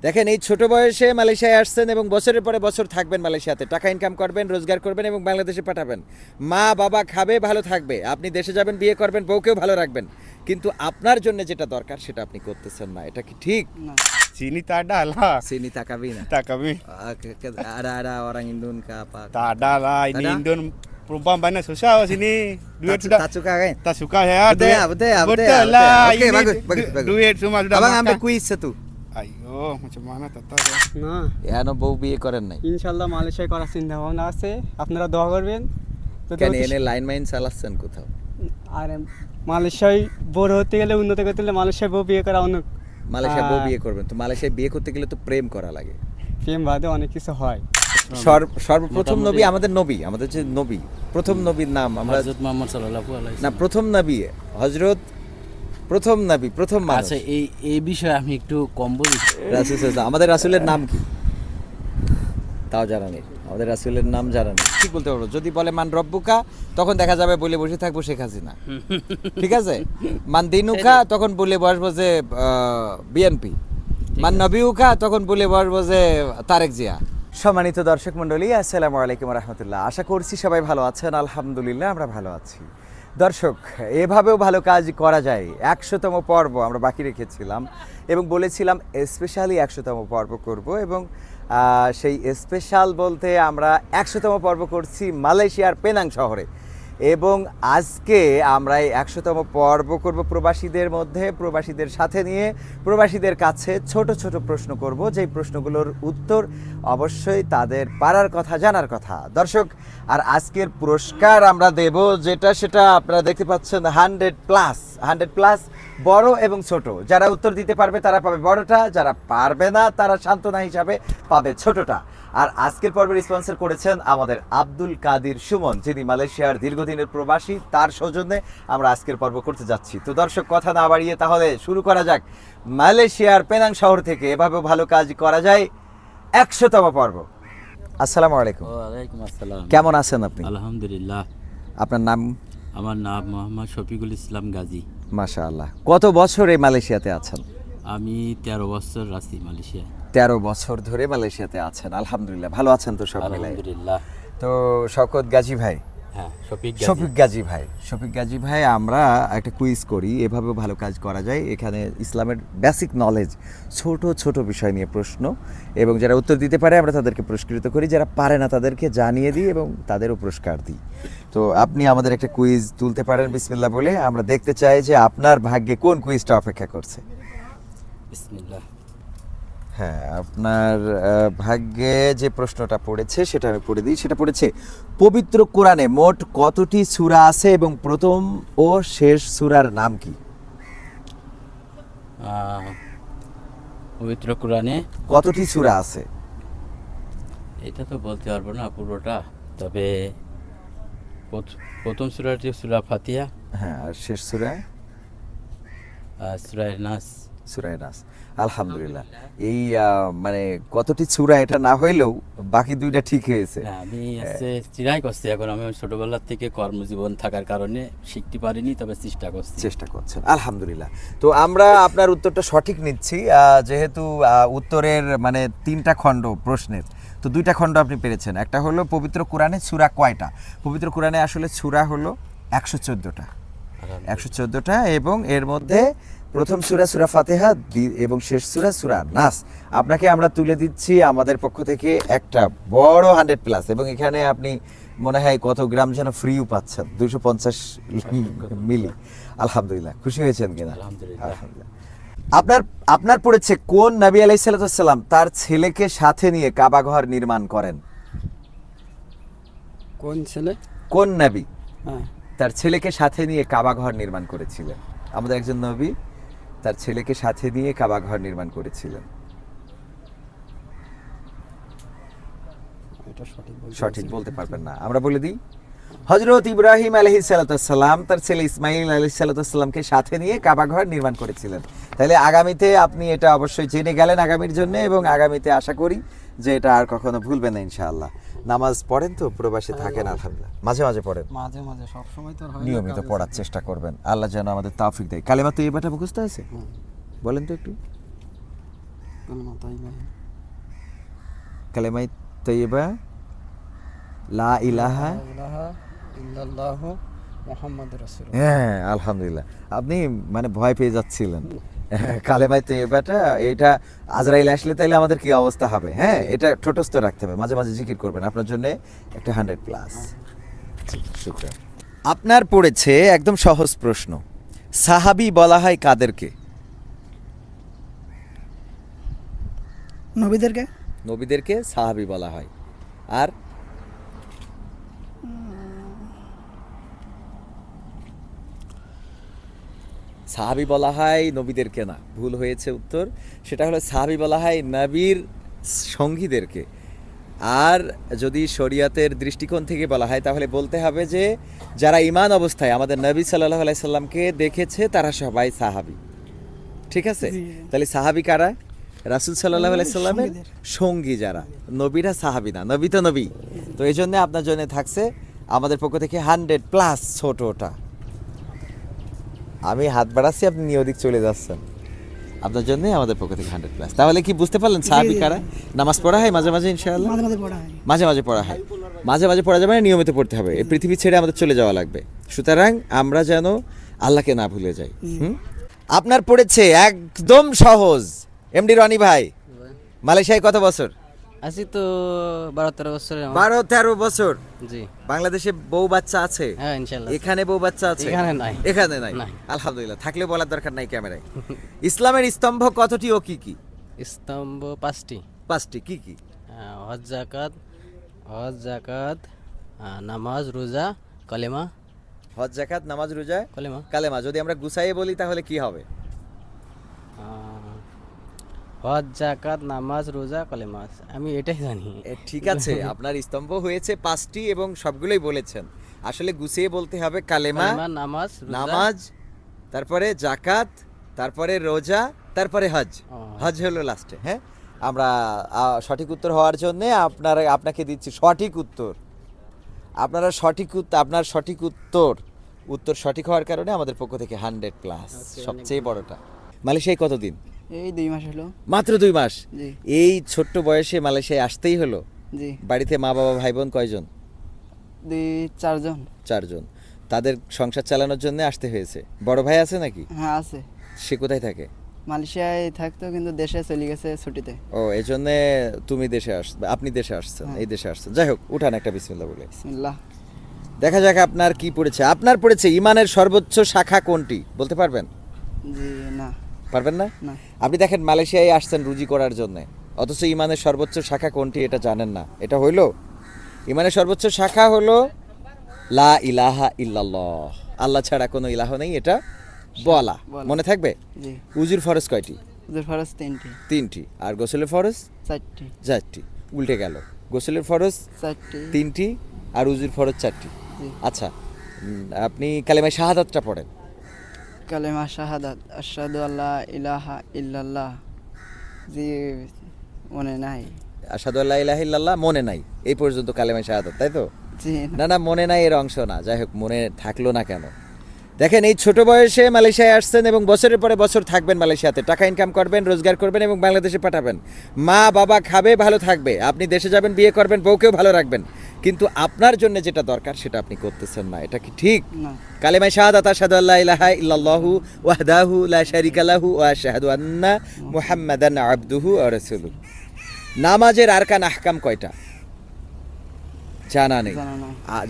দেখেন, এই ছোট বয়সে মালয়েশিয়ায় আসছেন এবং বছরের পরে বছর থাকবেন মালয়েশিয়াতে, টাকা ইনকাম করবেন, রোজগার করবেন এবং বাংলাদেশে পাঠাবেন। মা বাবা খাবে, ভালো থাকবে, আপনি দেশে যাবেন, বিয়ে করবেন, বউকেও ভালো রাখবেন। কিন্তু আপনার জন্য যেটা দরকার সেটা আপনি করতেছেন না। এটা কি ঠিক? Nah. Sini tak ada lah. Sini tak kawin. Tak kami. Ada orang Indon ke apa? Tak ada lah. Ini Ada? Indon perempuan banyak susah sini. Duit sudah Tak suka kan? tak suka ya. Betul ya, betul ya, betul ya, Betul betul lah. ya. Okey, Ini bagus, bagus, bagus. Duit semua sudah Abang makan. ambil kuis satu. Ayo, macam mana tak tahu. Ya. না এখনো বউ বিয়ে করেন নাই? ইনশাল্লাহ মালয়েশিয়ায় করার চিন্তা ভাবনা আছে, আপনারা দোয়া করবেন। যদি কেন অতি- এনে লাইন মাইন চালাচ্ছেন কোথাও? আর মালয়েশিয়ায় বড় হতে গেলে, উন্নত করতে গেলে মালয়েশিয়ায় বউ বিয়ে করা অনেক মালয়েশিয়া বউ বিয়ে করবেন তো মালয়েশিয়ায় বিয়ে করতে গেলে তো প্রেম করা লাগে। প্রেম বাদে অনেক কিছু হয়। সর্বপ্রথম নবী আমাদের যে নবী, প্রথম নবীর নাম আমরা হযরত মুহাম্মদ সাল্লাল্লাহু আলাইহি না, ওয়াসাল্লাম। প্রথম নবী হযরত, প্রথম নবী, প্রথম মানুষ। আচ্ছা, এই বিষয়ে আমি একটু কম বলি। রাসূল সাল্লাল্লাহু, আমাদের রাসূলের নাম কি তাও জানা নেই, আমাদের রাসূলের নাম জানা নেই। ঠিক বলতে পারবো, যদি বলে মান রব্বুকা তখন দেখা যাবে বলে বসে থাকবো শেখ হাসিনা, ঠিক আছে? মান দিনুকা তখন বলে বসবো যে বিএনপি, মান নবিউকা তখন বলে বসবো যে তারেক জিয়া। সম্মানিত দর্শক মণ্ডলী, আসসালামু আলাইকুম রহমতুল্লাহ। আশা করছি সবাই ভালো আছেন। আলহামদুলিল্লাহ আমরা ভালো আছি। দর্শক, এভাবেও ভালো কাজ করা যায়। 100তম পর্ব আমরা বাকি রেখেছিলাম এবং বলেছিলাম স্পেশালি 100তম পর্ব করব, এবং সেই স্পেশাল বলতে আমরা 100তম পর্ব করছি মালয়েশিয়ার পেনাং শহরে। এবং আজকে আমরা এই 100তম পর্ব করব প্রবাসীদের মধ্যে, প্রবাসীদের সাথে নিয়ে প্রবাসীদের কাছে ছোট ছোট প্রশ্ন করব, যেই প্রশ্নগুলোর উত্তর অবশ্যই তাদের পারার কথা, জানার কথা। দর্শক, আর আজকের পুরস্কার আমরা দেব সেটা আপনারা দেখতে পাচ্ছেন 100+, বড় এবং ছোট। যারা উত্তর দিতে পারবে তারা পাবে বড়টা, যারা পারবে না তারা সান্ত্বনা হিসাবে পাবে ছোটটা। আর আজকের পর্বের স্পন্সর করেছেন আমাদের আব্দুল কাদির সুমন, যিনি মালয়েশিয়ার দীর্ঘদিনের প্রবাসী। তার সৌজন্যে আমরা আজকের পর্ব করতে যাচ্ছি। তো দর্শক, কথা না বাড়িয়ে তাহলে শুরু করা যাক মালয়েশিয়ার পেনাং শহর থেকে এভাবেও ভালো কাজ করা যায় 100তম পর্ব। আসসালামু আলাইকুম। ওয়ালাইকুম আসসালাম। কেমন আছেন আপনি? আলহামদুলিল্লাহ। আপনার নাম? আমার নাম মোহাম্মদ শফিকুল ইসলাম গাজী। মাশাআল্লাহ। কত বছর এই মালয়েশিয়াতে আছেন? আমি 13 বছর আছি মালয়েশিয়ায়। 13 বছর ধরে মালয়েশিয়াতে আছেন। আলহামদুলিল্লাহ, ভালো আছেন তো সব মিলাই? আলহামদুলিল্লাহ। তো শওকত গাজী ভাই, হ্যাঁ, শফিক গাজী ভাই, আমরা একটা কুইজ করি, এভাবেও ভালো কাজ করা যায়। এখানে ইসলামের বেসিক নলেজ, ছোট ছোট বিষয় নিয়ে প্রশ্ন, এবং যারা উত্তর দিতে পারে আমরা তাদেরকে পুরস্কৃত করি, যারা পারে না তাদেরকে জানিয়ে দিই এবং তাদেরও পুরস্কার দিই। তো আপনি আমাদের একটা কুইজ তুলতে পারেন বিসমিল্লাহ বলে। আমরা দেখতে চাই যে আপনার ভাগ্যে কোন কুইজটা অপেক্ষা করছে। বিসমিল্লাহ। হ্যাঁ, আপনার ভাগ্যে যে প্রশ্নটা পড়েছে সেটা আমি পড়ে দিই। সেটা পড়েছে, পবিত্র কোরআনে মোট কতটি সূরা আছে এবং প্রথম ও শেষ সূরার নাম কি? পবিত্র কোরআনে কতটি সূরা আছে? এটা তো বলতে পারবো না পুরোটা, তবে প্রথম সূরাটি সূরা ফাতিহা, হ্যাঁ, আর শেষ সূরা সূরা নাস। সূরা নাস। আলহামদুলিল্লাহ। এই মানে কতটি সূরা এটা না হইলেও বাকি দুইটা ঠিক হয়েছে। হ্যাঁ, আমি চিরাই করছি। এখন আমি ছোটবেলা থেকে কর্মজীবন থাকার কারণে শিখতে পারিনি, তবে চেষ্টা করছেন। আলহামদুলিল্লাহ। তো আমরা আপনার উত্তরটা সঠিক নিচ্ছি, যেহেতু উত্তরের মানে 3টা খণ্ড প্রশ্নের, তো 2টা খণ্ড আপনি পেরেছেন। একটা হলো পবিত্র কোরআনে সূরা কয়টা? পবিত্র কোরআনে আসলে সূরা হলো 114টা, 114টা, এবং এর মধ্যে প্রথম সূরা সূরা ফাতিহা এবং শেষ সূরা নাস। আপনাকে আমরা তুলে দিচ্ছি আমাদের পক্ষ থেকে একটা বড় 100+, এবং এখানে আপনি মনে হয় কত গ্রাম যেন ফ্রিও পাচ্ছেন, 250 মিলি। আলহামদুলিল্লাহ, খুশি হয়েছেন কিনা? আলহামদুলিল্লাহ। আপনার পড়েছে, কোন নবী আলাইহিস সালাম তার ছেলেকে সাথে নিয়ে কাবা ঘর নির্মাণ করেন? কোন ছেলে? কোন নবী হ্যাঁ, তার ছেলেকে সাথে নিয়ে কাবা ঘর নির্মাণ করেছিলেন? আমাদের একজন নবী তার ছেলেকে সাথে নিয়ে কাবা ঘর নির্মাণ করেছিলেন। এটা সঠিক বলতে পারবেন না, আমরা বলে দিই। হযরত ইব্রাহিম আলাইহিস সালাম তার ছেলে ইসমাইল আলাইহিস সালামকে সাথে নিয়ে কাবা ঘর নির্মাণ করেছিলেন। তাহলে আগামীতে আপনি এটা অবশ্যই জেনে গেলেন আগামীর জন্য, এবং আগামীতে আশা করি যে এটা আর কখনো ভুলবেন না ইনশাআল্লাহ। নামাজ পড়েন তো? প্রবাসে থাকেন? আলহামদুলিল্লাহ, মাঝে মাঝে পড়েন? মাঝে মাঝে, সব সময় তো আর হয় না। নিয়মিত পড়ার চেষ্টা করবেন, আল্লাহ যেন আমাদের তৌফিক দেয়। কালেমা তো এবারটা মুখস্থ আছে? বলেন তো একটু। কালেমাই তৈয়বা, লা ইলাহা। হ্যাঁ, আলহামদুলিল্লাহ। আপনি মানে ভয় পেয়ে যাচ্ছিলেন। কালেমাই তৈয়বাটা, এটা আজরাইল আসলে তাইলে আমাদের কি অবস্থা হবে? হ্যাঁ, এটা ঠোঁটস্থ রাখতে হবে, মাঝে মাঝে জিকির করবেন। আপনার জন্য একটা 100+। শুকরিয়া। আপনার পড়েছে একদম সহজ প্রশ্ন, সাহাবী বলা হয় কাদেরকে? নবীদেরকে। নবীদেরকে সাহাবী বলা হয়। আর সাহাবী বলা হয় নবীদেরকে না, ভুল হয়েছে উত্তর। সেটা হলো সাহাবী বলা হয় নবীর সঙ্গীদেরকে। আর যদি শরিয়াতের দৃষ্টিকোণ থেকে বলা হয় তাহলে বলতে হবে যে যারা ঈমান অবস্থায় আমাদের নবী সাল্লাল্লাহু আলাইহি সাল্লামকে দেখেছে তারা সবাই সাহাবী। ঠিক আছে? তাহলে সাহাবী কারা? রাসূল সাল্লাল্লাহু আলাইহি সাল্লামের সঙ্গী যারা। নবীরা সাহাবী না, নবী তো নবী। তো এই জন্য আপনার জন্য থাকছে আমাদের পক্ষ থেকে 100+ ছোটটা। আমি হাত বাড়াচ্ছি, আপনি নিয়দিক চলে যাচ্ছেন। আপনার জন্য আমাদের পক্ষ থেকে 100+। তাহলে কি বুঝতে পারলেন সাহাবী কারা? নামাজ পড়া হয় মাঝে মাঝে ইনশাআল্লাহ? মাঝে মাঝে পড়া হয়। মাঝে মাঝে পড়া হয়। মাঝে মাঝে পড়া যাবে না, নিয়মিত পড়তে হবে। এই পৃথিবী ছেড়ে আমাদের চলে যাওয়া লাগবে। সুতরাং আমরা যেন আল্লাহকে না ভুলে যাই। আপনার পড়েছে একদম সহজ, এমডি রনি ভাই, মালয়েশিয়ায় কত বছর? আছি তো 12-13 বছরের আমার। 12-13 বছর। জি। বাংলাদেশে বউ বাচ্চা আছে? হ্যাঁ, ইনশাআল্লাহ। এখানে বউ বাচ্চা আছে? এখানে নাই। এখানে নাই। নাই। আলহামদুলিল্লাহ, থাকলেও বলার দরকার নাই ক্যামেরায়। ইসলামের স্তম্ভ কতটি ও কি কি? স্তম্ভ 5টি। 5টি। কি কি? হজ জাকাত, নামাজ, রোজা, কলেমা। হজ, যাকাত, নামাজ, রোজা, কলেমা। কালেমা। যদি আমরা গুছাইয়ে বলি তাহলে কি হবে? হজ, জাকাত, নামাজ, রোজা, কলেমা। আমি এটাই জানি। ঠিক আছে, আপনার স্তম্ভ হয়েছে 5টি এবং সবগুলোই বলেছেন। আসলে গুছিয়ে বলতে হবে কালেমা, কলেমা, নামাজ, রোজা। নামাজ, তারপরে জাকাত, তারপরে রোজা, তারপরে হজ। হজ হলো লাস্টে। হ্যাঁ, আমরা সঠিক উত্তর হওয়ার জন্য আপনাকে দিচ্ছি সঠিক উত্তর। আপনার সঠিক উত্তর সঠিক হওয়ার কারণে আমাদের পক্ষ থেকে 100+, সবচেয়ে বড়টা। মালয়েশিয়ায় কতদিন? এই 2 মাস হলো। মাত্র 2 মাস। জি। এই ছোট্ট বয়সে মালয়েশিয়ায় আসতেই হলো? জি। বাড়িতে মা বাবা ভাই বোন কয়জন? 2-4 জন। 4 জন। তাদের সংসার চালানোর জন্য আসতে হয়েছে। বড় ভাই আছে নাকি? হ্যাঁ, আছে। সে কোথায় থাকে? মালয়েশিয়ায় থাকতো কিন্তু দেশে চলে গেছে ছুটিতে। ও, এই জন্য আপনি দেশে আসছেন, এই দেশে আসছেন। যাই হোক, উঠান একটা বিসমিল্লাহ বলে। বিসমিল্লাহ। দেখা যাক আপনার কি পড়েছে। আপনার পড়েছে ঈমানের সর্বোচ্চ শাখা কোনটি? বলতে পারবেন? জি না। পারবেন না? না। আপনি দেখেন মালয়েশিয়ায় আসছেন রুজি করার জন্য, অথচ ঈমানের সর্বোচ্চ শাখা কোনটি এটা জানেন না। এটা হইল ঈমানের সর্বোচ্চ শাখা হলো লা ইলাহা ইল্লাল্লাহ, আল্লাহ ছাড়া কোনো ইলাহ নেই, এটা বলা। মনে থাকবে? জি। উজুর ফরজ কয়টি? ওদের ফরজ 3টি। 3টি। আর গোসলের ফরজ? 4টি। 4টি। উল্টে গেল, গোসলের ফরজ 4টি। 3টি আর উজুর ফরজ 4টি। জি। আচ্ছা, আপনি কালেমায়ে শাহাদাতটা পড়েন। কালেমা শাহাদাত, আশহাদু আল্লা ইলাহা ইল্লাল্লাহ। জি, মনে নাই। আশহাদু আল্লা ইলাহা ইল্লাল্লাহ মনে নাই, এই পর্যন্ত কালেমায়ে শাহাদাত, তাই তো? জি না না, মনে নাই এর অংশ না। যাই হোক, মনে থাকলো না কেন? দেখেন, এই ছোট বয়সে মালয়েশিয়ায় আসছেন এবং বছরের পরে বছর থাকবেন মালয়েশিয়াতে, টাকা ইনকাম করবেন, রোজগার করবেন এবং বাংলাদেশে পাঠাবেন। মা বাবা খাবে, ভালো থাকবে, আপনি দেশে যাবেন, বিয়ে করবেন, বউকেও ভালো রাখবেন। কিন্তু আপনার জন্য যেটা দরকার সেটা আপনি করতেছেন না। এটা কি ঠিক? না। কালেমায়ে শাহাদাত, আশহাদু আল্লা ইলাহা ইল্লাল্লাহু ওয়াহদাহু লা শারীকা লাহু ওয়া আশহাদু আন্না মুহাম্মাদান আবদুহু ওয়া রাসূলুহু। নামাজের আরকান আহকাম কয়টা? জানা নেই।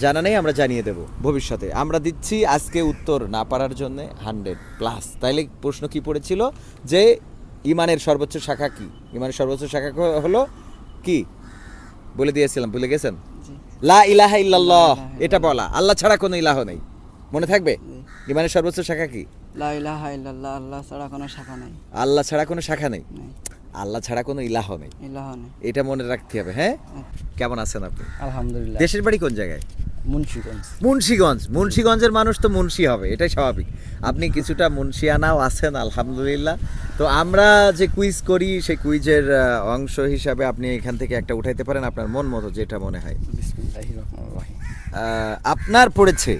জানা নেই, আমরা জানিয়ে দেব ভবিষ্যতে। আমরা দিচ্ছি আজকে উত্তর না পারার জন্য 100+। তাইলে প্রশ্ন কি পড়েছিল যে ঈমানের সর্বোচ্চ শাখা কি? ঈমানের সর্বোচ্চ শাখা হলো কি? বলে দিয়েছিলাম, ভুলে গেছেন? লা ইলাহা ইল্লাল্লাহ, এটা বলা, আল্লাহ ছাড়া কোনো ইলাহ নেই। মনে থাকবে? ঈমানের সর্বোচ্চ শাখা কি? লা ইলাহা ইল্লাল্লাহ, আল্লাহ ছাড়া কোনো শাখা নাই। আল্লাহ ছাড়া কোনো শাখা নেই, আল্লাহ ছাড়া কোনো ইলাহ নেই, ইলাহ নেই। এটা মনে রাখতে হবে। হ্যাঁ, কেমন আছেন আপনি? আলহামদুলিল্লাহ। দেশের বাড়ি কোন জায়গায়? মুন্সিগঞ্জ। মুন্সিগঞ্জের মানুষ তো মুন্সি হবে, এটাই স্বাভাবিক। আপনি কিছুটা মুন্সিয়ানাও আছেন, আলহামদুলিল্লাহ। তো আমরা যে কুইজ করি সেই কুইজের অংশ হিসাবে আপনি এখান থেকে একটা উঠাইতে পারেন আপনার মন মতো, যেটা মনে হয়। বিসমিল্লাহির রহমানির রহিম। আপনার পড়েছে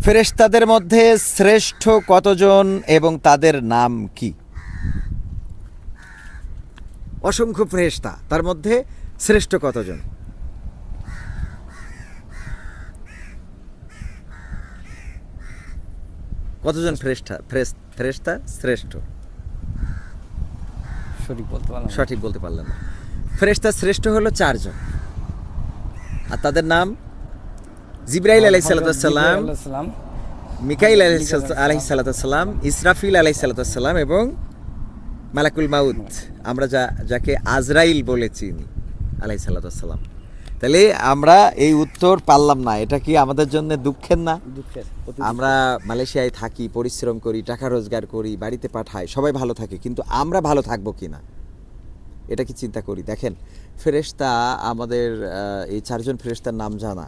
ফেরেশতাদের মধ্যে শ্রেষ্ঠ কতজন এবং তাদের নাম কি? অসংখ্য ফেরেশতা, তার মধ্যে শ্রেষ্ঠ কতজন? কতজন ফেরেশতা শ্রেষ্ঠ? সঠিক বলতে পারলাম না। সঠিক বলতে পারলেন না। ফেরেশতা শ্রেষ্ঠ হলো 4 জন, আর তাদের নাম জিবরাইল আলাইহিস সালাম, মিকাইল আলাইহিস সালাম, ইসরাফিল আলাইহিস সালাম এবং মালাকুল মাউত, আমরা যাকে আজরাইল বলে চিনি, আলাইহিস সালাম। তাহলে আমরা এই উত্তর পারলাম না, এটা কি আমাদের জন্য দুঃখের না? দুঃখের। আমরা মালয়েশিয়ায় থাকি, পরিশ্রম করি, টাকা রোজগার করি, বাড়িতে পাঠাই, সবাই ভালো থাকে, কিন্তু আমরা ভালো থাকবো কিনা এটা কি চিন্তা করি? দেখেন, ফেরেশতা আমাদের এই 4 জন ফেরেশতার নাম জানা,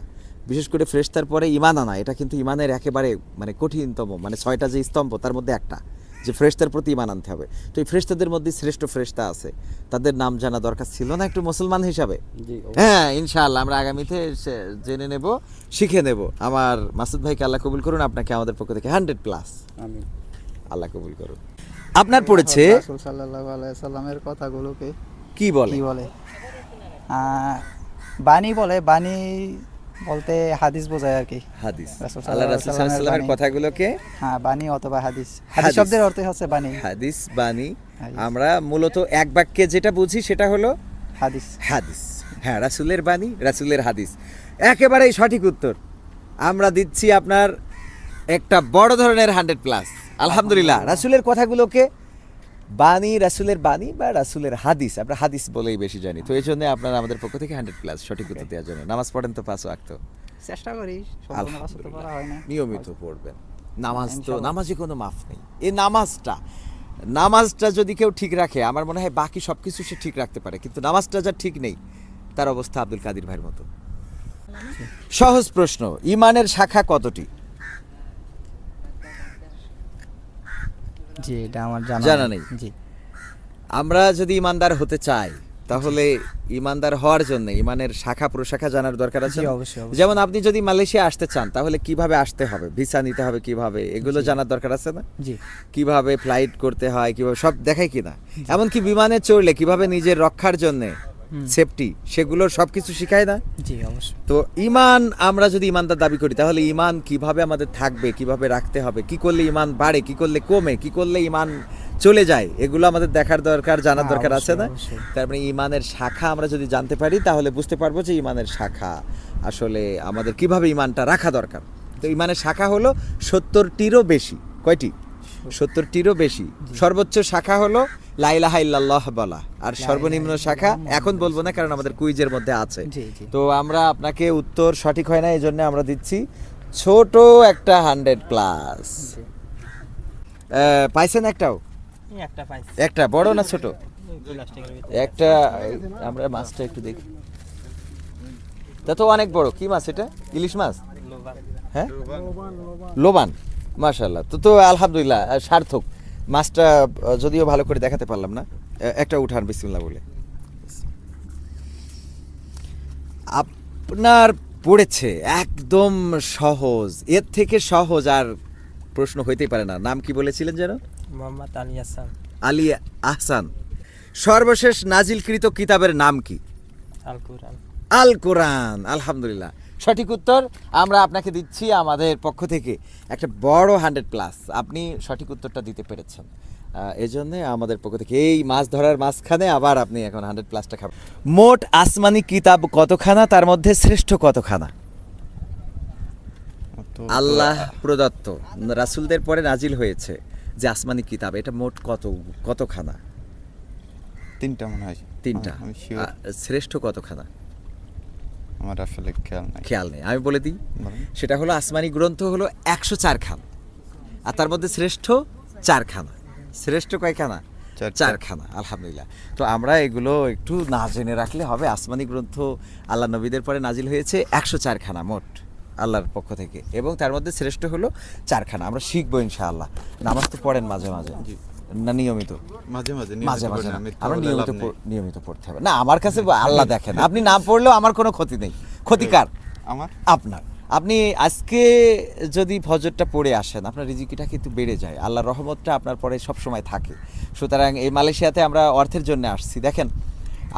বিশেষ করে ফেরেশতার পরে ঈমান আনা, এটা কিন্তু ঈমানের একেবারে মানে কঠিনতম, মানে 6টা যে স্তম্ভ তার মধ্যে একটা, যে ফেরেশতার প্রতি ঈমান আনতে হবে। তো এই ফেরেশতাদের মধ্যে শ্রেষ্ঠ ফেরেশতা আছে, তাদের নাম জানা দরকার ছিল না একটু মুসলমান হিসাবে? জি, হ্যাঁ, ইনশাআল্লাহ আমরা আগামীতে জেনে নেব, শিখে নেব। আমার মাসুদ ভাইকে আল্লাহ কবুল করুন, আপনাকে আমাদের পক্ষ থেকে 100+। আমিন। আল্লাহ কবুল করুন। আপনার পড়েছে রাসূল সাল্লাল্লাহু আলাইহি সাল্লামের কথাগুলোকে কি বলে? কি বলে? বাণী বলে, বাণী বলতে হাদিস বোঝায় আর কি। হাদিস, রাসূল আল্লাহ সাল্লাল্লাহু রাসূল সাল্লাল্লাহু আলাইহি ওয়াসাল্লামের বাণী। কথাগুলোকে হ্যাঁ, বাণী অথবা হাদিস। হাদিস। হাদিস শব্দের অর্থ হচ্ছে বাণী। হাদিস, বাণী। হাদিস। আমরা মূলত এক বাক্যে যেটা বুঝি সেটা হলো হাদিস। হাদিস। হ্যাঁ, রাসূলের বাণী, রাসূলের হাদিস, একেবারেই সঠিক উত্তর। আমরা দিচ্ছি আপনার একটা বড় ধরনের 100+। আলহামদুলিল্লাহ। রাসূলের কথাগুলোকে বাণী, রাসূলের বাণী বা রাসূলের হাদিস, আমরা হাদিস বলেই বেশি জানি, তো এই জন্য আপনারা আমাদের পক্ষ থেকে 100+ সঠিক উত্তর দেওয়ার জন্য। নামাজ পড়েন তো 5 ওয়াক্ত? চেষ্টা করি, সম্পূর্ণ পাস করতে পারা হয় না। নিয়মিত পড়বেন। নামাজে কোনো মাফ নেই। এই নামাজটা যদি কেউ ঠিক রাখে, আমার মনে হয় বাকি সব কিছু সে ঠিক রাখতে পারে, কিন্তু নামাজটা যা ঠিক নেই তার অবস্থা আব্দুল কাদির ভাইয়ের মতো। সহজ প্রশ্ন, ঈমানের শাখা কতটি? জি, এটা আমার জানা নেই। জি। আমরা যদি ঈমানদার হতে চাই, তাহলে ঈমানদার হওয়ার জন্য ঈমানের শাখা প্রশাখা জানার দরকার আছে জি, না? অবশ্যই, অবশ্যই। যেমন আপনি যদি মালয়েশিয়া আসতে চান, তাহলে কিভাবে আসতে হবে, ভিসা নিতে হবে কিভাবে, এগুলো জানার দরকার আছে না? জি। কিভাবে ফ্লাইট করতে হয়, কিভাবে সব দেখায় কিনা, এমনকি বিমানে চড়লে কিভাবে নিজের রক্ষার জন্য সেফটি, সেগুলো সবকিছু শিখায় না? জি, অবশ্যই। তো ঈমান, আমরা যদি ঈমানদার দাবি করি, তাহলে ঈমান কিভাবে আমাদের থাকবে, কিভাবে রাখতে হবে, কি করলে ঈমান বাড়ে, কি করলে কমে, কি করলে ঈমান চলে যায়, এগুলো আমাদের দেখার দরকার, জানার হ্যাঁ, দরকার আছে না? অবশ্যই, অবশ্যই। তারপরে ঈমানের শাখা আমরা যদি জানতে পারি, তাহলে বুঝতে পারবো যে ঈমানের শাখা আসলে আমাদের কিভাবে ঈমানটা রাখা দরকার। তো ঈমানের শাখা হলো 70টিরও বেশি। কয়টি? 70টিরও বেশি। সর্বোচ্চ শাখা হলো লা ইলাহা ইল্লাল্লাহ বলা, আর সর্বনিম্ন শাখা এখন বলবো না, কারণ আমাদের কুইজের মধ্যে আছে। জি, জি। তো আমরা আপনাকে উত্তর সঠিক হয় না, এই জন্য আমরা দিচ্ছি ছোট একটা 100+। পাইছেন একটাও? একটা পাইছি। একটা বড় না ছোট? প্লাস্টিকের ভিতরে। একটা, আমরা মাছটা একটু দেখি। তা তো অনেক বড়। কি মাছ এটা? ইলিশ মাছ? হ্যাঁ, লোবান। মাশাআল্লাহ। তো আলহামদুলিল্লাহ, সার্থক। মাছটা যদিও ভালো করে দেখাতে পারলাম না, একটা উঠান বিসমিল্লাহ বলে। আপনার পড়েছে একদম সহজ, এর থেকে সহজ আর প্রশ্ন হইতেই পারে না। নাম কি বলেছিলেন যেন? মোহাম্মদ আলী হাসান। আলী আহসান। সর্বশেষ নাজিলকৃত কিতাবের নাম কি? আল কুরআন। আল কোরআন। আলহামদুলিল্লাহ, সঠিক উত্তর। আমরা আপনাকে দিচ্ছি আমাদের পক্ষ থেকে একটা বড় 100+। আপনি সঠিক উত্তরটা দিতে পেরেছেন, এজন্য আমাদের পক্ষ থেকে এই মাছ ধরার মাঝখানে আবার আপনি এখন 100+টা খাবেন। মোট আসমানি কিতাব কতখানা, তার মধ্যে শ্রেষ্ঠ কতখানা? আল্লাহ প্রদত্ত, রাসূলদের পরে নাজিল হয়েছে যে আসমানি কিতাব, এটা মোট কতখানা? 3টা মনে হয়। 3টা। আমি sure। শ্রেষ্ঠ কতখানা? আমার আসলে খেয়াল নেই, আমি বলে দিই। বলেন। সেটা হলো আসমানি গ্রন্থ হলো 104 খানা, আর তার মধ্যে শ্রেষ্ঠ 4 খানা। শ্রেষ্ঠ কয়খানা? 4 খানা। আলহামদুলিল্লাহ। তো আমরা এগুলো একটু না জেনে রাখলে হবে। আসমানি গ্রন্থ আল্লাহ নবীদের পরে নাজিল হয়েছে 104 খানা মোট আল্লাহর পক্ষ থেকে, এবং তার মধ্যে শ্রেষ্ঠ হলো 4 খানা। আমরা শিখবো ইনশাআল্লাহ। নামাজ তো পড়েন মাঝে মাঝে না? নিয়মিত? মাঝে মাঝে মাঝে মাঝে না, না। মিথ্যা আমরা বলে লাভ নেই। নিয়মিত পড়তে হবে না। আমার কাছে আল্লাহ দেখেন, আপনি না পড়লেও আমার কোনো ক্ষতি নেই। ক্ষতিকার আমার আপনার। আপনি আজকে যদি ফজরটা পড়ে আসেন আপনার রিজিকিটা কিন্তু বেড়ে যায়, আল্লাহর রহমতটা আপনার পরে সব সময় থাকে। সুতরাং এই মালয়েশিয়াতে আমরা অর্থের জন্য আসছি। দেখেন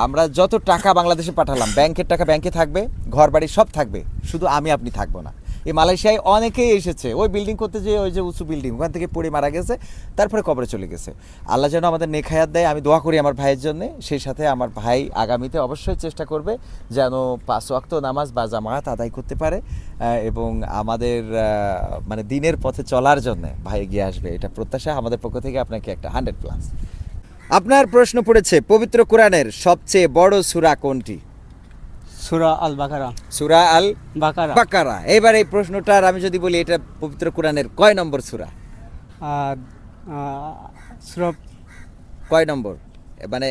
আমরা যত টাকা বাংলাদেশে পাঠালাম, ব্যাংকের টাকা ব্যাংকে থাকবে, ঘর বাড়ি সব থাকবে, শুধু আমি আপনি থাকবো না। এই মালয়েশিয়ায় অনেকেই এসেছে ওই বিল্ডিং করতে, যে ওই যে উঁচু বিল্ডিং ওখান থেকে পড়ে মারা গেছে, তারপরে কবরে চলে গেছে। আল্লাহ যেন আমাদের নেক হায়াত দেয়, আমি দোয়া করি আমার ভাইয়ের জন্য। সেই সাথে আমার ভাই আগামীতে অবশ্যই চেষ্টা করবে যেন 5 ওয়াক্ত নামাজ বা জামাত আদায় করতে পারে এবং আমাদের মানে দিনের পথে চলার জন্য ভাই এগিয়ে আসবে, এটা প্রত্যাশা আমাদের পক্ষ থেকে আপনাকে একটা 100+। আপনার প্রশ্ন পড়েছে পবিত্র কোরআনের সবচেয়ে বড় সূরা কোনটি? সুরা আল বাকারা। সূরা আল বাকারা। বাকারা। এবার এই প্রশ্নটার আমি যদি বলি এটা পবিত্র কোরআনের কয় নম্বর সূরা? আর সুরা কয় নম্বর? মানে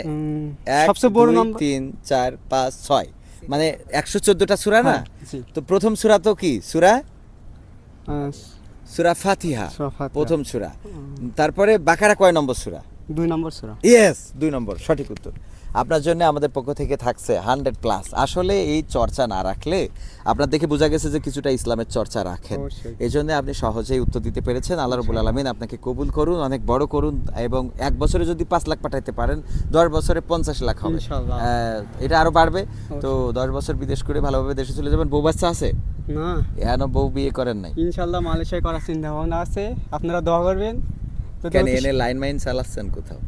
1 সবচেয়ে বড় 2 নম্বর 3 4 5 6 মানে 114টা সূরা না? হ্যাঁ, জি। তো প্রথম সূরা তো কি সূরা? আহ, সূরা ফাতিহা সূরা ফাতিহা। প্রথম সূরা। তারপরে বাকারা কয় নম্বর সূরা? 2 নম্বর সুরা। ইয়েস 2 নম্বর সঠিক উত্তর। আপনার জন্য আমাদের পক্ষ থেকে থাকছে 100+। আসলে এই চর্চা না রাখলে আপনার দেখে বোঝা গেছে যে কিছুটা ইসলামের চর্চা রাখেন, অবশ্যই। এই জন্য আপনি সহজেই উত্তর দিতে পেরেছেন। আল্লাহ রাব্বুল আলামিন আপনাকে কবুল করুন, অনেক বড় করুন এবং 1 বছরে যদি 5 লাখ পাঠাইতে পারেন 10 বছরে 50 লাখ হবে, ইনশাআল্লাহ। এটা আরো বাড়বে। তো 10 বছর বিদেশ করে ভালোভাবে দেশে চলে যাবেন। বউ বাচ্চা আছে? না, এখনো বউ বিয়ে করেন নাই? ইনশাআল্লাহ মালয়েশিয়ায় করার চিন্তা ভাবনা আছে, আপনারা দোয়া করবেন। যদি কেন অতি- এনে লাইন মাইন চালাচ্ছেন কোথাও?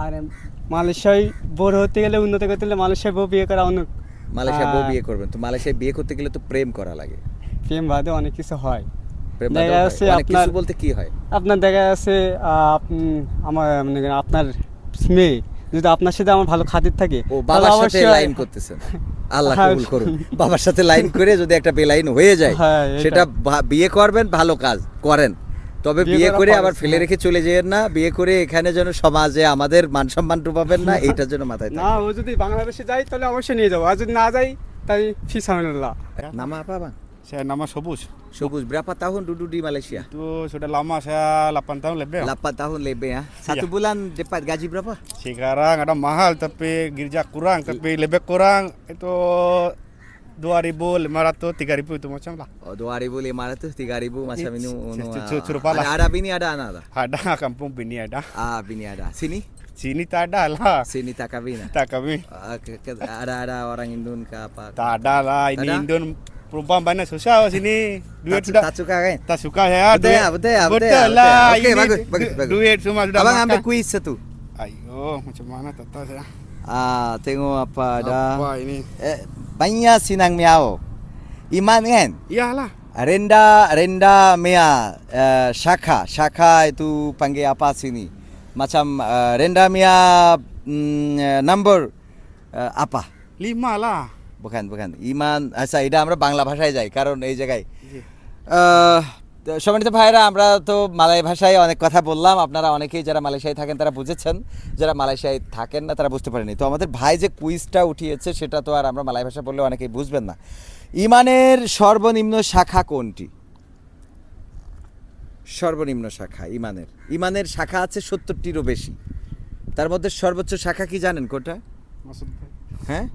আর মালয়েশিয়ায় বড় হতে গেলে, উন্নত করতে গেলে মালয়েশিয়ায় বউ বিয়ে করা অনেক মালয়েশিয়া বউ বিয়ে করবেন তো মালয়েশিয়ায় বিয়ে করতে গেলে তো প্রেম করা লাগে। প্রেম বাদে অনেক কিছু হয়। প্রেম দেখা বাদেও হয়? যাচ্ছে অনেক কিছু আপনার- বলতে কি হয়? আপনার দেখা যাচ্ছে আমার মানে আপনার মেয়ে যদি আপনার সাথে আমার ভালো খাতির থাকে, ও তাহলে বাবার সাথে অবশ্যই- লাইন করতেছেন, আল্লাহ হ্যাঁ, কবুল করুন। বাবার সাথে লাইন করে যদি একটা বেলাইন হয়ে যায় হ্যাঁ, এটা। সেটা বিয়ে করবেন, ভালো কাজ করেন, তবে বিয়ে বিয়ে করা করে ফরজ, আবার ফেলে হ্যাঁ। রেখে চলে যেয়েন না। বিয়ে করে এখানে যেন সমাজে আমাদের মান সম্মান ডুবাবেন না, এইটার জন্য মাথায় না, থাকবে। ও যদি বাংলাদেশে যাই তাহলে অবশ্যই নিয়ে যাবো, আর যদি না যাই তাই ফিসামিল্লাহ। Nama apa bang? Saya nama Sobus. Subus. Berapa tahun duduk di Malaysia? Itu sudah lama, saya 8 tahun lebih. 8 tahun lebih ya. Satu bulan dapat gaji berapa? Sekarang ada mahal tapi gereja kurang, tapi lebih kurang itu 2.500, 3.000 itu macam lah. Oh, 2.500, 3.000 macam ini. Serupa lah. Ada bini ada anak ada? Ada kampung bini ada. Ah, bini ada. Sini? Sini tak ada lah. Sini tak kawin. Tak kami. Ada orang Indon ke apa? Tak ada lah. Ini Ada? Indon perempuan banyak susah sini. Duit sudah Tak suka kan? tak suka ya. Betul ya, betul ya, betul ya, Betul betul lah. ya. Okey, Ini bagus, bagus, bagus. Duit semua sudah Abang makan. ambil kuis satu. Ayo, macam mana tak tahu saya. Ah, tengok apa ada. Apa ini? Banyak sinang miao. Iman kan? Iyalah. Renda Mia Shaka itu panggil apa sini? Macam Renda Mia number apa? 5 lah. bukan ইমান। আচ্ছা, এটা আমরা বাংলা ভাষায় যাই কারণ এই জায়গায় সম্মানিত ভাইরা আমরা তো মালয় ভাষায় অনেক কথা বললাম। আপনারা অনেকেই যারা মালয়েশিয়ায় থাকেন তারা বুঝেছেন, যারা মালয়েশিয়ায় থাকেন না তারা বুঝতে পারেনি। তো আমাদের ভাই যে কুইজটা উঠিয়েছে সেটা তো আর আমরা মালয় ভাষা বললে অনেকেই বুঝবেন না। ইমানের সর্বনিম্ন শাখা কোনটি? সর্বনিম্ন শাখা ইমানের শাখা আছে 70টিরও বেশি। তার মধ্যে সর্বোচ্চ শাখা কি জানেন কোনটা? Maksud হ্যাঁ,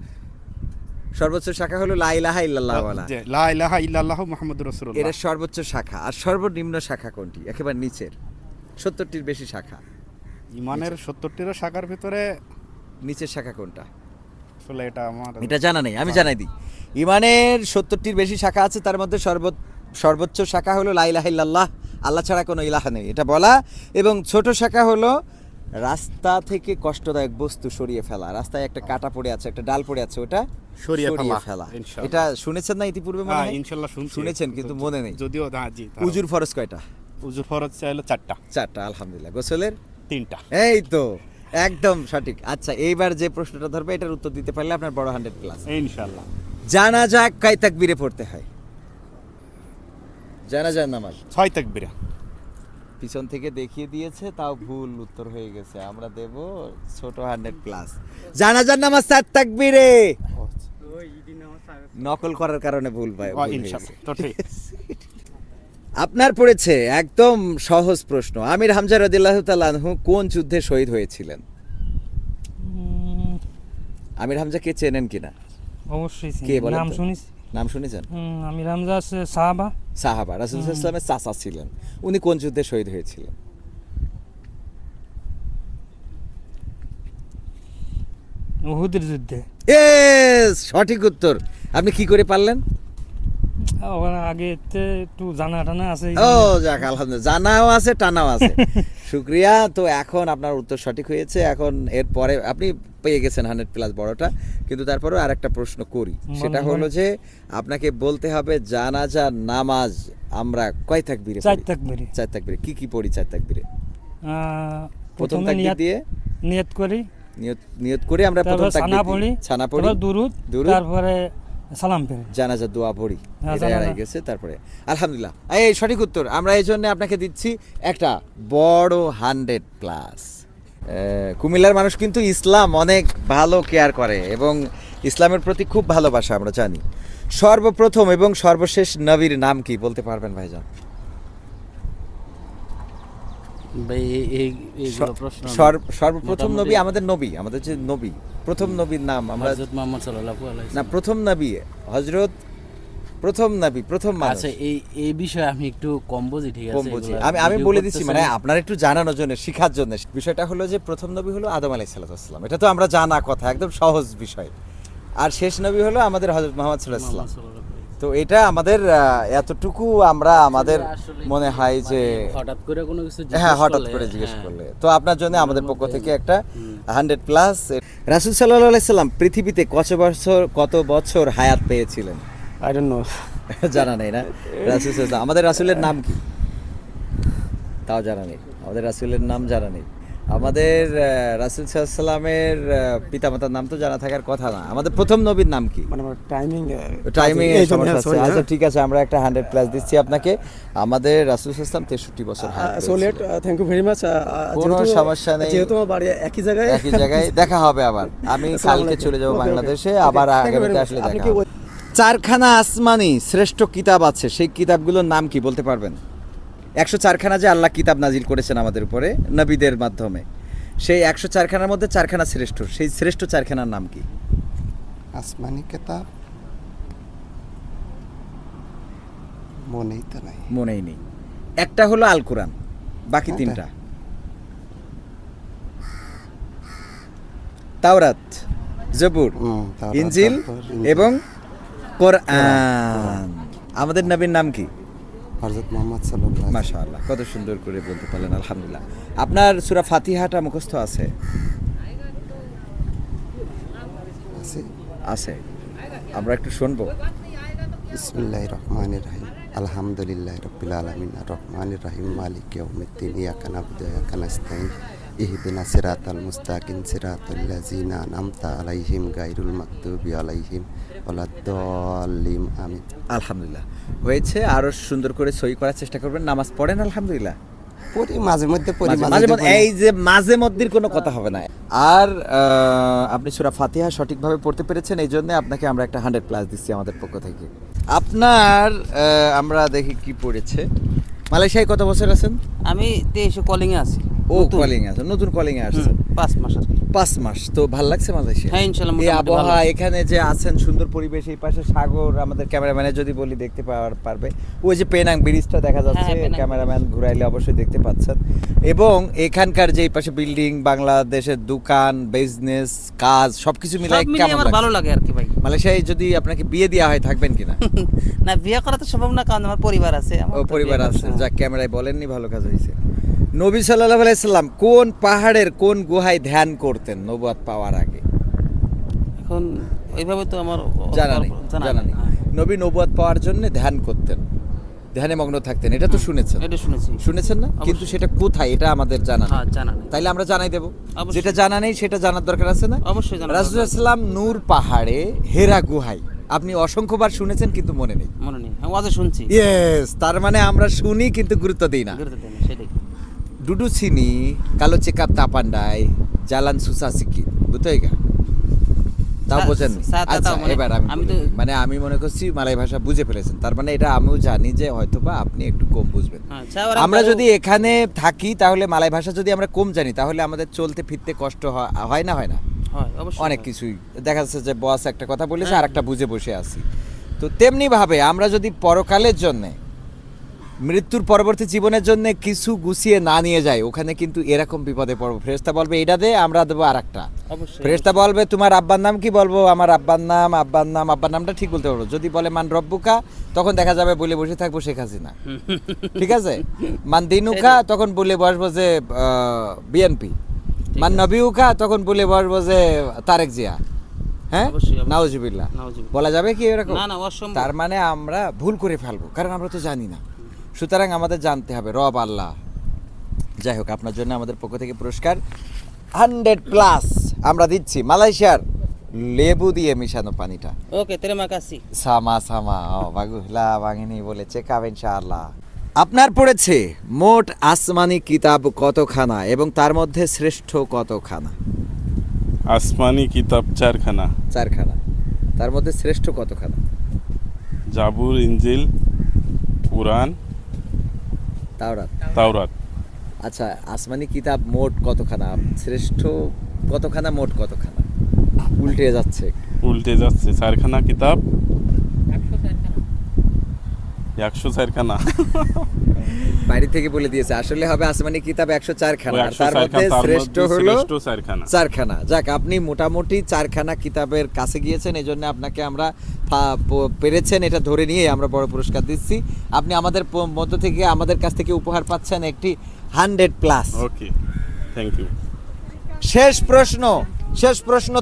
সর্বোচ্চ শাখা হলো লা ইলাহা ইল্লাল্লাহ ওয়ালা। La ilaha illallah Muhammadur Rasulullah. এটা সর্বোচ্চ শাখা। আর সর্বনিম্ন শাখা কোনটি? একেবারে নিচের 70টির বেশি শাখা। ইমানের 70টিরও শাখার ভিতরে নিচের শাখা কোনটা? আসলে এটা আমার এটা জানা নেই, আমি জানাই দিই। ইমানের 70টির বেশি শাখা আছে, তার মধ্যে সর্বোচ্চ শাখা হলো লা ইলাহা ইল্লাল্লাহ, আল্লাহ ছাড়া কোনো ইলাহা নেই, এটা বলা। এবং ছোট শাখা হলো রাস্তা থেকে কষ্টদায়ক বস্তু সরিয়ে ফেলা। রাস্তায় একটা কাটা পড়ে আছে, একটা ডাল পড়ে আছে, ওটা সরিয়ে ফেলা। ফেলা। ইনশাআল্লাহ। এটা শুনেছেন না ইতিপূর্বে? মনে হয় ইনশাআল্লাহ শুনছি। শুনেছেন কিন্তু মনে নেই। যদিও হ্যাঁ জি। উজুর ফরজ কয়টা? উজুর ফরজ চাইলো 4টা। 4টা আলহামদুলিল্লাহ। গোসলের 3টা। এই তো একদম সঠিক। আচ্ছা, এইবার যে প্রশ্নটা ধরবে এটার উত্তর দিতে পারলে আপনার বড় 100+। ইনশাআল্লাহ। জানাজা কয় তাকবীরে পড়তে হয়? জানাজার নামাজ 6 তাকবীরা। পিছন থেকে দেখিয়ে দিয়েছে, তাও ভুল উত্তর হয়ে গেছে। আমরা দেব ছোট 100+। জানাজার নামাজ 7 তাকবীরে। নকল করার কারণে ভুল ভাই। ইনশাআল্লাহ। তো ঠিক। আপনার পড়েছে একদম সহজ প্রশ্ন। আমির হামজা রাদিয়াল্লাহু তাআলা আনহু কোন যুদ্ধে শহীদ হয়েছিলেন? আমির হামজা কে চেনেন কিনা? অবশ্যই কে বলেন নাম তো? শুনিস নাম শুনেছেন? আমি রামজাস সাহাবা সাহাবা রাসূল সাল্লাল্লাহু আলাইহি ওয়াসাল্লামের চাচা ছিলেন। উনি কোন যুদ্ধে শহীদ হয়েছিলেন? উহুদের যুদ্ধে। এস সঠিক উত্তর। আপনি কি করে পারলেন? ওখানে আগে একটু জানা টানা আছে। ও যাক, আলহামদুলিল্লাহ, জানাও আছে টানাও আছে। শুক্রিয়া। তো এখন আপনার উত্তর সঠিক হয়েছে। এখন এরপরে আপনি পেয়ে গেছেন 100+ বড়টা, কিন্তু তারপরেও আরেকটা প্রশ্ন করি, সেটা হলো যে আপনাকে বলতে হবে জানাজা নামাজ আমরা কয় তাকবীরে চার পড়ি? তাকবীরে। 4 তাকবীরে। কি পড়ি 4 তাকবীরে? প্রথম প্রথমে তাকবীর দিয়ে নিয়ত করি, নিয়ত করে আমরা প্রথম তারপর ছানা তাকবীর পড়ি, দিই, ছানা পড়ি, তারপর দুরুদ, দুরুদ, তারপরে সালাম ফেরি। জানাজা দোয়া পড়ি। হ্যাঁ, এটা জানাজা। এড়াই গেছে। তারপরে আলহামদুলিল্লাহ, এই সঠিক উত্তর। আমরা এই জন্য আপনাকে দিচ্ছি একটা বড় 100+। কুমিল্লার মানুষ কিন্তু ইসলাম অনেক ভালো কেয়ার করে এবং ইসলামের প্রতি খুব ভালোবাসা আমরা জানি। সর্বপ্রথম এবং সর্বশেষ নবীর নাম কি বলতে পারবেন ভাইজান? ভাই এইগুলো প্রশ্ন সর্বপ্রথম নবী, মোটামুটি- আমাদের নবী, আমাদের যে নবী, প্রথম নবীর নাম আমরা হযরত মুহাম্মদ সাল্লাল্লাহু আলাইহি না, প্রথম নবী হযরত, প্রথম নবী, প্রথম মানুষ। আচ্ছা, এই বিষয়ে আমি একটু কম বুঝি, ঠিক আছে? কম বুঝি। এগুলা আমি ভিডিও বলে দিচ্ছি, মানে করতেছেন। আপনার একটু জানানোর জন্য, শেখার জন্য। বিষয়টা হলো যে প্রথম নবী হলো আদম আলাইহিস সালাম, এটা তো আমরা জানা কথা, একদম সহজ বিষয়। আর শেষ নবী হলো আমাদের হযরত মুহাম্মদ সাল্লাল্লাহু আলাইহি মুহাম্মদ ওয়াসাল্লাম। সাল্লাল্লাহু আলাইহি তো এটা আমাদের এতটুকু আমরা আমাদের আসলে মনে হয় যে মানে হঠাৎ করে কোনো কিছু হ্যাঁ, জিজ্ঞেস হঠাৎ করলে, করে জিজ্ঞেস হ্যাঁ। করলে। তো আপনার জন্য আমাদের পক্ষ থেকে একটা 100+। রাসূল সাল্লাল্লাহু আলাইহি সাল্লাম পৃথিবীতে কত বছর হায়াত পেয়েছিলেন? I don't know. জানা নেই না? রাসূল সাল্লাল্লাহু, আমাদের রাসূলের নাম কি তাও জানা নেই। আমাদের রাসূলের নাম জানা নেই। আমাদের রাসূল সাল্লাল্লাহু আলাইহি সাল্লামের পিতামাতার নাম তো জানা থাকার কথা না। আমাদের প্রথম নবীর নাম কি? মানে টাইমিং টাইমিং এর সমস্যা আছে। আচ্ছা ঠিক আছে, আমরা একটা 100+ দিচ্ছি আপনাকে। আমাদের রাসূল সাল্লাল্লাহু আলাইহি সাল্লাম 63 বছর হায়াত সো লেট, পেয়েছিলেন। Thank you very much. কোনো সমস্যা নেই। যেহেতু আমার বাড়ি একই জায়গায়, একই জায়গায় দেখা হবে আবার। আমি কালকে চলে যাব বাংলাদেশে, আবার আগামীতে আসলে দেখা হবে। চারখানা আসমানি শ্রেষ্ঠ কিতাব আছে, সেই কিতাবগুলোর নাম কি বলতে পারবেন? 104খানা যে আল্লাহ কিতাব নাজিল করেছেন আমাদের উপরে নবীদের মাধ্যমে, সেই 104খানার মধ্যে 4খানা শ্রেষ্ঠ, সেই শ্রেষ্ঠ 4খানার নাম কি? আসমানি কিতাব মনেই তো নাই। মনেই নেই। একটা হলো আল কোরআন, বাকি কোনটা? 3টা তাওরাত, জবুর, তাওরাত, ইনজিল তারপর ইনজিল। এবং কোরআন। আমাদের নবীর নাম কি? হযরত মুহাম্মদ সাল্লাল্লাহু আলাইহি মাশাআল্লাহ, কত সুন্দর করে বলতে পারলেন, আলহামদুলিল্লাহ। আপনার সূরা ফাতিহাটা মুখস্থ আছে? আছে। আছে। আমরা একটু শুনবো। বিসমিল্লাহির রহমানির রহিম। আলহামদুলিল্লাহি রাব্বিল আলামিন আর রহমানির রহিম মালিকি ইয়াউমিদ্দিন ইয়াকা নাবুদু ওয়া ইয়াকা নাস্তাইন ইহদিনাস সিরাতাল মুস্তাকিম সিরাতাল লাযিনা আন'আমতা আলাইহিম গায়রুল মাগদুবি আলাইহিম ওয়ালাদ-দাল্লিন। আমিন। আলহামদুলিল্লাহ হয়েছে। আরো সুন্দর করে সই করার চেষ্টা করবেন। নামাজ পড়েন? আলহামদুলিল্লাহ। পড়ি মাঝে মধ্যে পড়ি, মাঝে মধ্যে, এই যে মাঝে মধ্যের কোনো কথা হবে না। আর আপনি সূরা ফাতিহা সঠিকভাবে পড়তে পেরেছেন, এই জন্য আপনাকে আমরা একটা 100+ দিচ্ছি আমাদের পক্ষ থেকে। আপনার আমরা দেখি কি পড়েছে। মালয়েশিয়ায় কত বছর আছেন? আমি দেশে কলিং এ আছি। ও কলিং আছে, নতুন কলিং এ আসছেন। 5 মাস আর কি। 5 মাস। তো ভাল লাগছে মালয়েশিয়া? হ্যাঁ, ইনশাআল্লাহ এই মোটামুটি ভালো আবহাওয়া, লাগছে। এখানে যে আছেন সুন্দর পরিবেশ, এই পাশে সাগর, আমাদের ক্যামেরাম্যানে যদি বলি দেখতে পারবে, ওই যে পেনাং ব্রিজটা দেখা যাচ্ছে, হ্যাঁ, পেনাং ক্যামেরাম্যান ঘুরাইলে অবশ্যই দেখতে পাচ্ছেন। এবং এখানকার যে এই পাশে বিল্ডিং, বাংলাদেশের দোকান, বিজনেস, কাজ সবকিছু মিলাই সব মিলিয়ে কেমন আমার ভালো লাগছে? লাগে আর কি ভাই। মালয়েশিয়ায় যদি আপনাকে বিয়ে দেওয়া হয় থাকবেন কিনা? না, বিয়ে করা তো সম্ভব না, কারণ আমার পরিবার আছে। আমার ও তো পরিবার বিয়ে আছে, করতে হবে। যা ক্যামেরায় বলেননি, ভালো কাজ হয়েছে। নবী সাল্লাল্লাহু আলাইহি সাল্লাম কোন পাহাড়ের কোন গুহায় ধ্যান করতেন নবুয়ত পাওয়ার আগে? এখন ওইভাবে তো আমার জানা নেই। জানা নেই। হ্যাঁ। নবী নবুয়ত পাওয়ার জন্য ধ্যান করতেন, ধ্যানে মগ্ন থাকতেন, এটা তো শুনেছেন? এটা শুনেছি। শুনেছেন না? কিন্তু অবশ্যই। সেটা কোথায় এটা আমাদের জানা নেই। হ্যাঁ, জানা নেই। তাইলে আমরা জানাই দেব। অবশ্যই। যেটা জানা নেই সেটা জানার দরকার আছে না? অবশ্যই জানা রাসূলুল্লাহ দরকার। সাল্লাম নূর পাহাড়ে হেরা গুহায়, আপনি অসংখ্যবার শুনেছেন কিন্তু মনে নেই। মনে নেই, আমি ওয়াজে শুনছি। ইয়েস, তার মানে আমরা শুনি কিন্তু গুরুত্ব দিই না। গুরুত্ব দেন না, সেটাই। ডুডু চিনি কালো চেকআপ তাপান্ডাই জালান সুসা সিকি বুঝতেই তাও বোঝেন। আচ্ছা এবার আমি মনে করছি মালয় ভাষা বুঝে ফেলেছেন, তার মানে এটা আমিও জানি যে হয়তোবা আপনি একটু কম বুঝবেন। আচ্ছা, আমরা যদি এখানে থাকি তাহলে মালয় ভাষা যদি আমরা কম জানি তাহলে আমাদের চলতে ফিরতে কষ্ট হয় না? হয়, অবশ্যই অনেক হয়। কিছুই দেখা যাচ্ছে যে বস একটা কথা বলেছে আর একটা বুঝে বসে আছি। তো তেমনিভাবে আমরা যদি পরকালের জন্যে, মৃত্যুর পরবর্তী জীবনের জন্য কিছু গুছিয়ে না নিয়ে যাই, ওখানে কিন্তু এরকম বিপদে পড়বো। ফেরেশতা বলবে এটা দে, আমরা দেবো আর একটা। ফেরেশতা বলবে তোমার আব্বার নাম কি? বলবো আমার আব্বার নামটা ঠিক বলতে পারবো। যদি বলে মান রব্বুকা, তখন দেখা যাবে বলে বসে থাকবো শেখ হাসিনা। ঠিক আছে? মান দিনুকা, তখন বলে বসবো যে বিএনপি। মান নবিউকা, তখন বলে বসবো যে তারেক জিয়া। হ্যাঁ, নাউজুবিল্লাহ। বলা যাবে কি এরকম? তার মানে আমরা ভুল করে ফেলবো, কারণ আমরা তো জানি না। সুতরাং আমাদের জানতে হবে রব আল্লাহ। যাই হোক, আপনার জন্য আমাদের পক্ষ থেকে পুরস্কার 100+ আমরা দিচ্ছি মালয়েশিয়ার লেবু দিয়ে মিশানো পানিটা। ওকে, terima kasih. সামা বাগুলা বাঙিনি বলেছে কাব ইনশাআল্লাহ। আপনার পড়েছে মোট আসমানি কিতাব কতখানা এবং তার মধ্যে শ্রেষ্ঠ কতখানা? আসমানি কিতাব 4খানা। 4খানা। তার মধ্যে শ্রেষ্ঠ কতখানা? জাবুর, ইনজিল, কুরআন, তাওরাত। আচ্ছা, আসমানি কিতাব মোট কতখানা, শ্রেষ্ঠ কতখানা, মোট কতখানা? উল্টে যাচ্ছে। 4খানা কিতাব, 104খানা। বাড়ি থেকে বলে দিয়েছে, আসলে হবে আসমানি কিতাব 104খানা, আর তার মধ্যে শ্রেষ্ঠ হলো 4খানা। যাক, আপনি মোটামুটি 4খানা কিতাবের কাছে গিয়েছেন, এই জন্য আপনাকে আমরা পেরেছেন এটা ধরে নিয়ে আমরা বড় পুরস্কার দিচ্ছি। আপনি আমাদের মধ্য থেকে, আমাদের কাছ থেকে উপহার পাচ্ছেন একটি 100+। ওকে, থ্যাংক ইউ। শেষ প্রশ্ন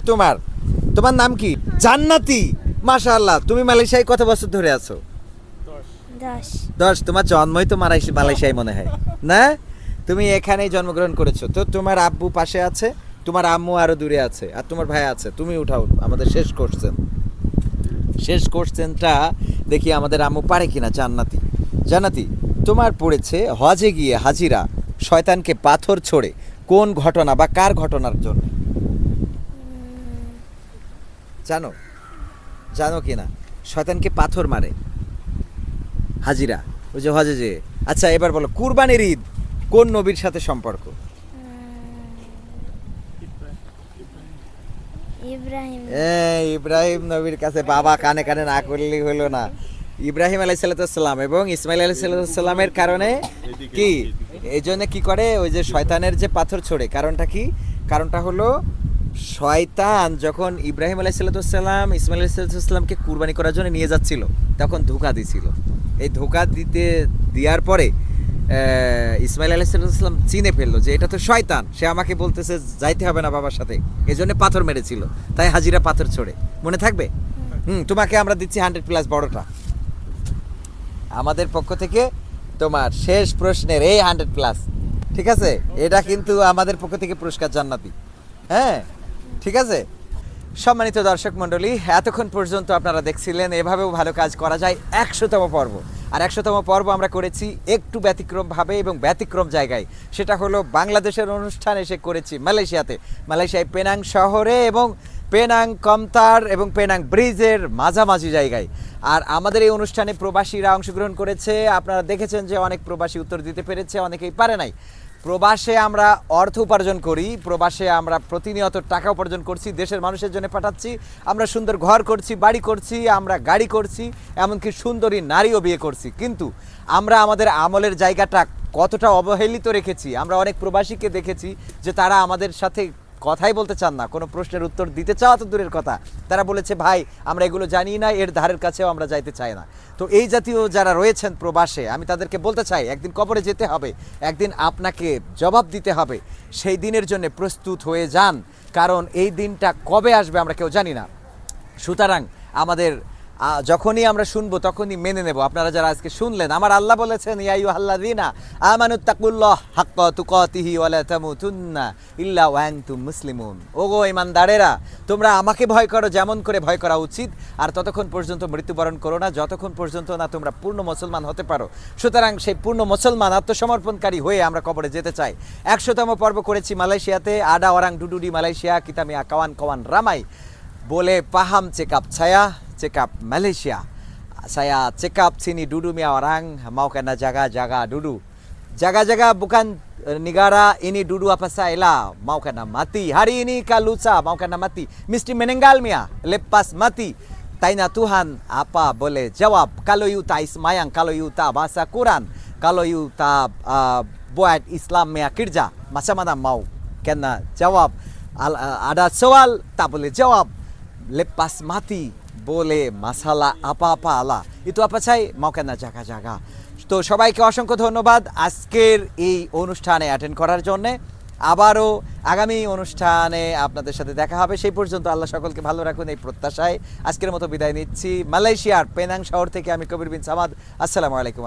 তোমার নাম কি? জান্নাতি। মাশাআল্লাহ, তুমি মালয়েশিয়ায় কত বছর ধরে আছো? 10। তোমার জন্মই তো মালয়েশিয়ায় মনে হয় না? তুমি এখানেই জন্মগ্রহণ করেছো। তো তোমার আব্বু পাশে আছে, তোমার আম্মু আরো দূরে আছে, আর তোমার ভাই আছে। তুমি উঠাও আমাদের শেষ কোশ্চেনটা দেখি আমাদের আম্মু পারে কিনা। জান্নাতি, তোমার পড়েছে হজে গিয়ে হাজিরা শয়তানকে পাথর ছোড়ে কোন ঘটনা বা কার ঘটনার জন্য? জানো কিনা? শয়তানকে পাথর মারে হাজিরা, ওই যে হজে যে। আচ্ছা, এবার বলো কুরবানির ঈদ কোন নবীর সাথে সম্পর্ক? ইব্রাহিম নবীর কাছে। বাবা কানে কানে না করলেই হলো না। ইব্রাহিম আলাইহিসসালাম এবং ইসমাইল আলাইহিসসালামের কারণে কি, এই জন্য কি করে, ওই যে শয়তানের যে পাথর ছোড়ে, কারণটা কি? কারণটা হলো শয়তান যখন ইব্রাহিম আলাইহিসসালাম ইসমাইল আলাইহিসসালামকে কুরবানি করার জন্য নিয়ে যাচ্ছিল, তখন ধোঁকা দিছিল। এই ধোঁকা দেওয়ার পরে ইসমাইল আলাইহিসসালাম চিনে ফেললো যে এটা তো শয়তান, সে আমাকে বলতেছে যাইতে হবে না বাবার সাথে, এই জন্য পাথর মেরেছিল। তাই হাজিরা পাথর ছোড়ে। মনে থাকবে? তোমাকে আমরা দিচ্ছি 100+ বড়টা। আমাদের পক্ষ থেকে তোমার শেষ প্রশ্নের এই 100+, ঠিক আছে? এটা কিন্তু আমাদের পক্ষ থেকে পুরস্কার জান্নাতি। হ্যাঁ, ঠিক আছে। সম্মানিত দর্শক মণ্ডলী, এতক্ষণ পর্যন্ত আপনারা দেখছিলেন এভাবেও ভালো কাজ করা যায় 100তম পর্ব। আর 100তম পর্ব আমরা করেছি একটু ব্যতিক্রমভাবে এবং ব্যতিক্রম জায়গায়। সেটা হলো বাংলাদেশের অনুষ্ঠান এসে করেছি মালয়েশিয়ায় পেনাং শহরে এবং পেনাং কমতার এবং পেনাং ব্রিজের মাঝামাঝি জায়গায়। আর আমাদের এই অনুষ্ঠানে প্রবাসীরা অংশগ্রহণ করেছে। আপনারা দেখেছেন যে অনেক প্রবাসী উত্তর দিতে পেরেছে, অনেকেই পারে নাই। প্রবাসে আমরা অর্থ উপার্জন করি, প্রবাসে আমরা প্রতিনিয়ত টাকা উপার্জন করছি, দেশের মানুষের জন্য পাঠাচ্ছি। আমরা সুন্দর ঘর করছি, বাড়ি করছি, আমরা গাড়ি করছি, এমনকি সুন্দরী নারীও বিয়ে করছি। কিন্তু আমরা আমাদের আমলের জায়গাটা কতটা অবহেলিত রেখেছি। আমরা অনেক প্রবাসীকে দেখেছি যে তারা আমাদের সাথে কথাই বলতে চান না, কোনো প্রশ্নের উত্তর দিতে চাওয়া তো দূরের কথা, তারা বলেছে ভাই আমরা এগুলো জানি না, এর ধারের কাছেও আমরা যাইতে চাই না। তো এই জাতীয় যারা রয়েছেন প্রবাসে, আমি তাদেরকে বলতে চাই একদিন কবরে যেতে হবে, একদিন আপনাকে জবাব দিতে হবে। সেই দিনের জন্য প্রস্তুত হয়ে যান, কারণ এই দিনটা কবে আসবে আমরা কেউ জানি না। সুতরাং আমাদের যখনই আমরা শুনবো তখনই মেনে নেব। আপনারা যারা আজকে শুনলেন, আমার আল্লাহ বলেছেন ইয়া আইয়ুহাল্লাযীনা আমানুত্তাকুল্লাহ হাক্কা তুকাতিহি ওয়া লা তামুতুন্না ইল্লা ওয়া আনতুম মুসলিমুন। ওগো ঈমানদারেরা, তোমরা আমাকে ভয় করো যেমন করে ভয় করা উচিত, আর ততক্ষণ পর্যন্ত মৃত্যুবরণ করো না যতক্ষণ পর্যন্ত না তোমরা পূর্ণ মুসলমান হতে পারো। সুতরাং সেই পূর্ণ মুসলমান আত্মসমর্পণকারী হয়ে আমরা কবরে যেতে চাই। 100তম পর্ব করেছি মালয়েশিয়াতে, আডা ওরাং ডুডুডি মালয়েশিয়া কিতামিয়া kawan ramai boleh paham cakap saya cakap Malaysia. Saya cakap sini duduknya orang mau kena jaga-jaga dulu. Jaga-jaga bukan negara ini duduk apa saya mau kena mati. Hari ini kalau lusa mau kena mati. Mesti meninggal mia lepas mati. Taina Tuhan apa boleh jawab kalau you tak ismayang, kalau you tak baca Quran, kalau you tak buat Islam punya kerja, macam mana mau? Kena jawab. Ada soal tak boleh jawab. Lepas mati boleh masalah apa-apa Allah. Itu apa চাই mau kena জায়গা। তো সবাইকে অসংখ্য ধন্যবাদ আজকের এই অনুষ্ঠানে attend করার জন্য। আবারও আগামী অনুষ্ঠানে আপনাদের সাথে দেখা হবে। সেই পর্যন্ত আল্লাহ সকলকে ভালো রাখুন এই প্রত্যাশায় আজকের মতো বিদায় নিচ্ছি। মালয়েশিয়ার পেনাং শহর থেকে আমি কবির বিন সামাদ। আসসালামু আলাইকুম।